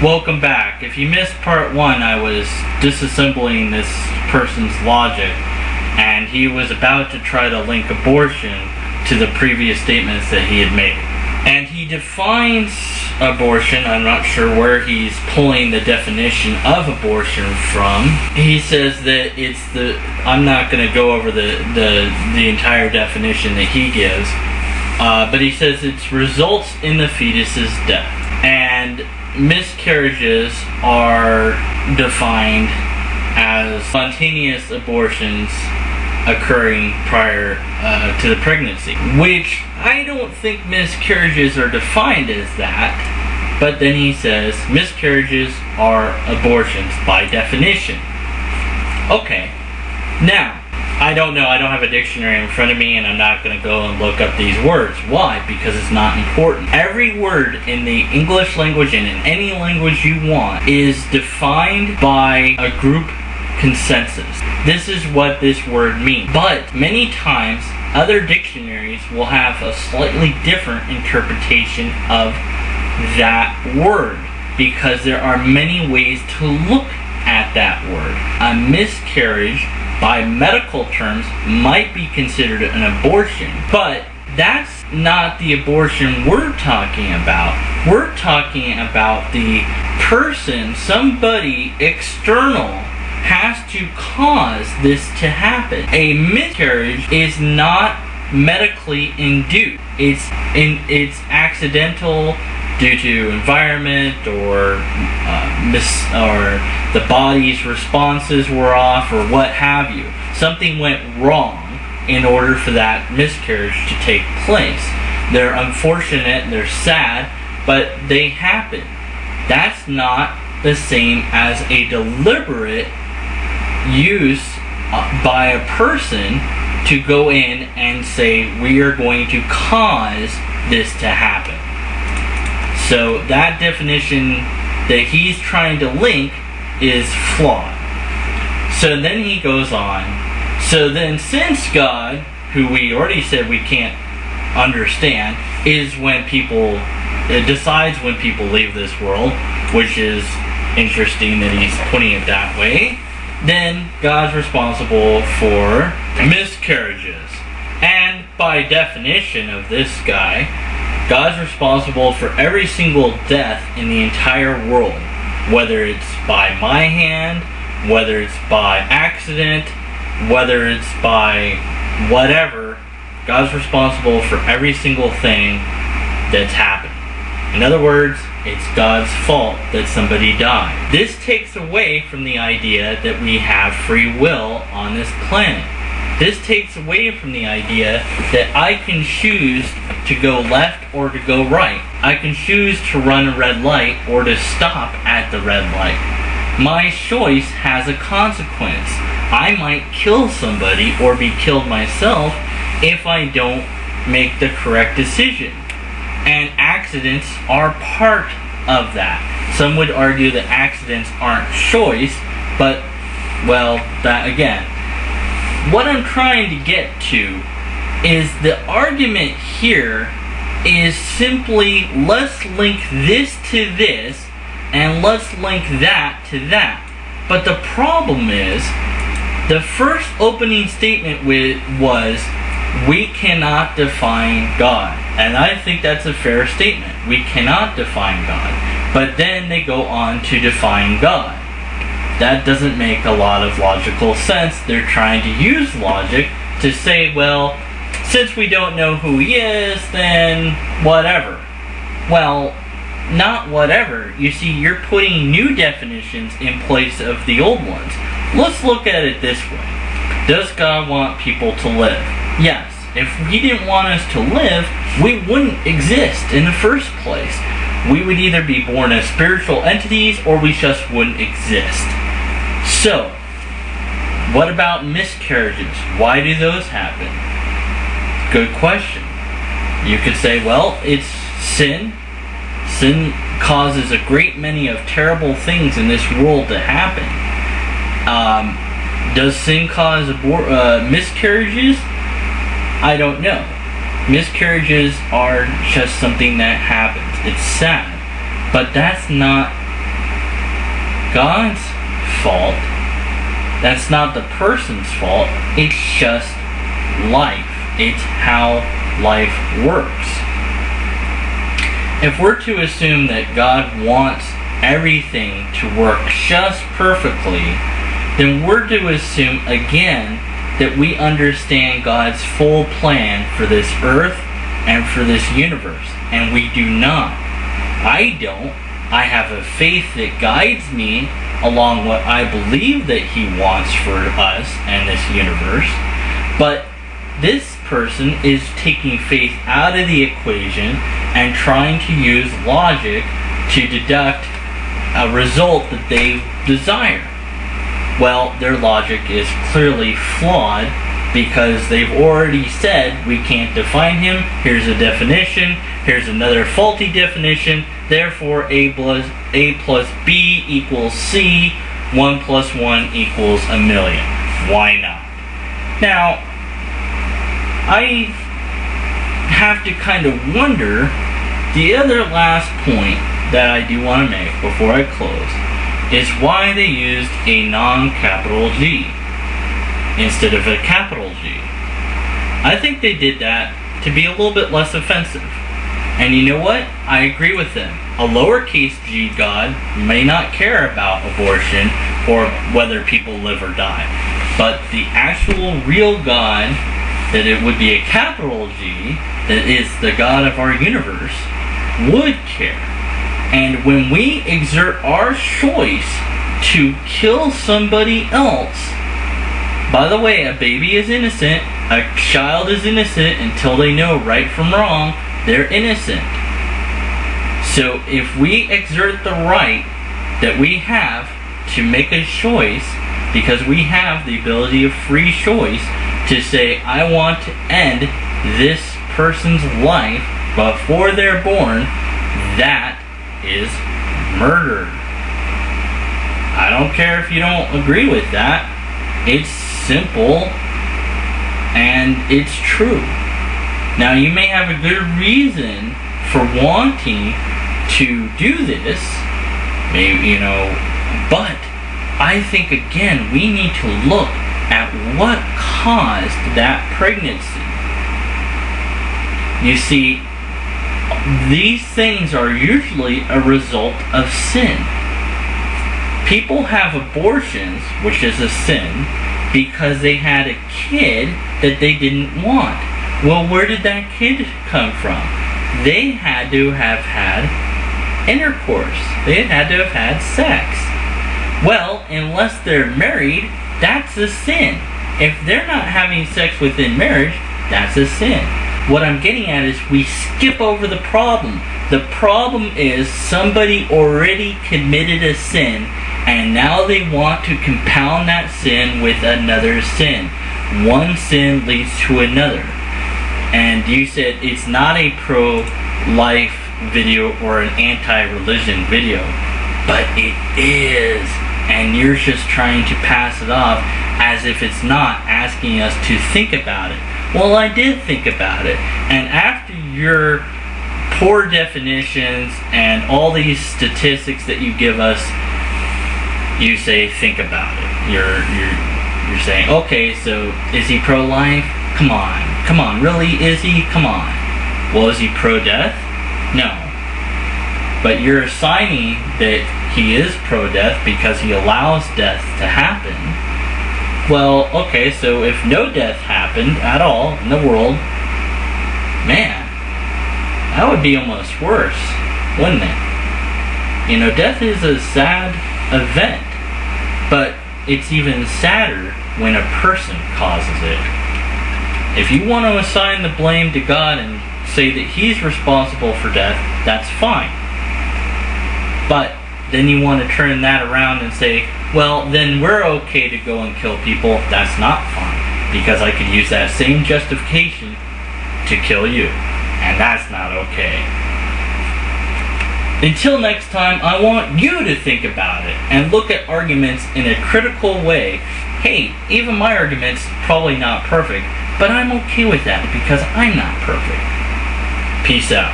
Welcome back. If you missed part 1, I was disassembling this person's logic, and he was about to try to link abortion to the previous statements that he had made. And he defines abortion. I'm not sure where he's pulling the definition of abortion from. He says that it's I'm not going to go over the entire definition that he gives, but he says it results in the fetus's death. And miscarriages are defined as spontaneous abortions occurring prior to the pregnancy, which I don't think miscarriages are defined as that, but then he says miscarriages are abortions by definition. Okay, now, I don't know, I don't have a dictionary in front of me, and I'm not going to go and look up these words. Why? Because it's not important. Every word in the English language and in any language you want is defined by a group consensus. This is what this word means. But many times, other dictionaries will have a slightly different interpretation of that word, because there are many ways to look at that word. A miscarriage, by medical terms, might be considered an abortion, but that's not the abortion we're talking about. We're talking about the person, somebody external, has to cause this to happen. A miscarriage is not medically induced. It's accidental due to environment or the body's responses were off or what have you. Something went wrong in order for that miscarriage to take place. They're unfortunate, they're sad, but they happen. That's not the same as a deliberate use by a person to go in and say, we are going to cause this to happen. So that definition that he's trying to link is flawed. So then he goes on. So then, since God, who we already said we can't understand, is when people, it decides when people leave this world, which is interesting that he's putting it that way, then God's responsible for miscarriages. And by definition of this guy, God's responsible for every single death in the entire world, whether it's by my hand, whether it's by accident, whether it's by whatever. God's responsible for every single thing that's happened. In other words, it's God's fault that somebody died. This takes away from the idea that we have free will on this planet. This takes away from the idea that I can choose to go left or to go right. I can choose to run a red light or to stop at the red light. My choice has a consequence. I might kill somebody or be killed myself if I don't make the correct decision. And accidents are part of that. Some would argue that accidents aren't choice, but, well, that again. What I'm trying to get to is the argument here is simply, let's link this to this, and let's link that to that. But the problem is, the first opening statement was, we cannot define God. And I think that's a fair statement. We cannot define God. But then they go on to define God. That doesn't make a lot of logical sense. They're trying to use logic to say, well, since we don't know who he is, then whatever. Well, not whatever. You see, you're putting new definitions in place of the old ones. Let's look at it this way. Does God want people to live? Yes. If he didn't want us to live, we wouldn't exist in the first place. We would either be born as spiritual entities or we just wouldn't exist. So, what about miscarriages? Why do those happen? Good question. You could say, well, it's sin. Sin causes a great many of terrible things in this world to happen. Does sin cause miscarriages? I don't know. Miscarriages are just something that happens. It's sad. But that's not God's fault. That's not the person's fault. It's just life. It's how life works. If we're to assume that God wants everything to work just perfectly, then we're to assume again that we understand God's full plan for this earth and for this universe, and we do not. I don't. I have a faith that guides me along what I believe that He wants for us and this universe, but this person is taking faith out of the equation and trying to use logic to deduct a result that they desire. Well, their logic is clearly flawed because they've already said we can't define Him. Here's a definition. Here's another faulty definition. Therefore, A plus B equals C. 1 plus 1 equals a million. Why not? Now, I have to kind of wonder, the other last point that I do want to make before I close is why they used a non-capital G instead of a capital G. I think they did that to be a little bit less offensive. And you know what? I agree with them. A lowercase g God may not care about abortion or whether people live or die. But the actual real God, that it would be a capital G, that is the God of our universe, would care. And when we exert our choice to kill somebody else, by the way, a baby is innocent, a child is innocent until they know right from wrong. They're innocent. So if we exert the right that we have to make a choice, because we have the ability of free choice to say, I want to end this person's life before they're born, that is murder. I don't care if you don't agree with that. It's simple and it's true. Now, you may have a good reason for wanting to do this, maybe, but I think, again, we need to look at what caused that pregnancy. You see, these things are usually a result of sin. People have abortions, which is a sin, because they had a kid that they didn't want. Well, where did that kid come from? They had to have had intercourse. They had to have had sex. Well, unless they're married, that's a sin. If they're not having sex within marriage, that's a sin. What I'm getting at is we skip over the problem. The problem is somebody already committed a sin, and now they want to compound that sin with another sin. One sin leads to another. And you said it's not a pro-life video or an anti-religion video, but it is. And you're just trying to pass it off as if it's not, asking us to think about it. Well, I did think about it. And after your poor definitions and all these statistics that you give us, you say, think about it. You're saying, okay, so is he pro-life? Come on, really, is he? Come on. Well, is he pro-death? No. But you're assigning that he is pro-death because he allows death to happen. Well, okay, so if no death happened at all in the world, man, that would be almost worse, wouldn't it? Death is a sad event, but it's even sadder when a person causes it. If you want to assign the blame to God and say that He's responsible for death, that's fine. But then you want to turn that around and say, well, then we're okay to go and kill people. That's not fine, because I could use that same justification to kill you, and that's not okay. Until next time, I want you to think about it and look at arguments in a critical way. Hey, even my argument's probably not perfect, but I'm okay with that because I'm not perfect. Peace out.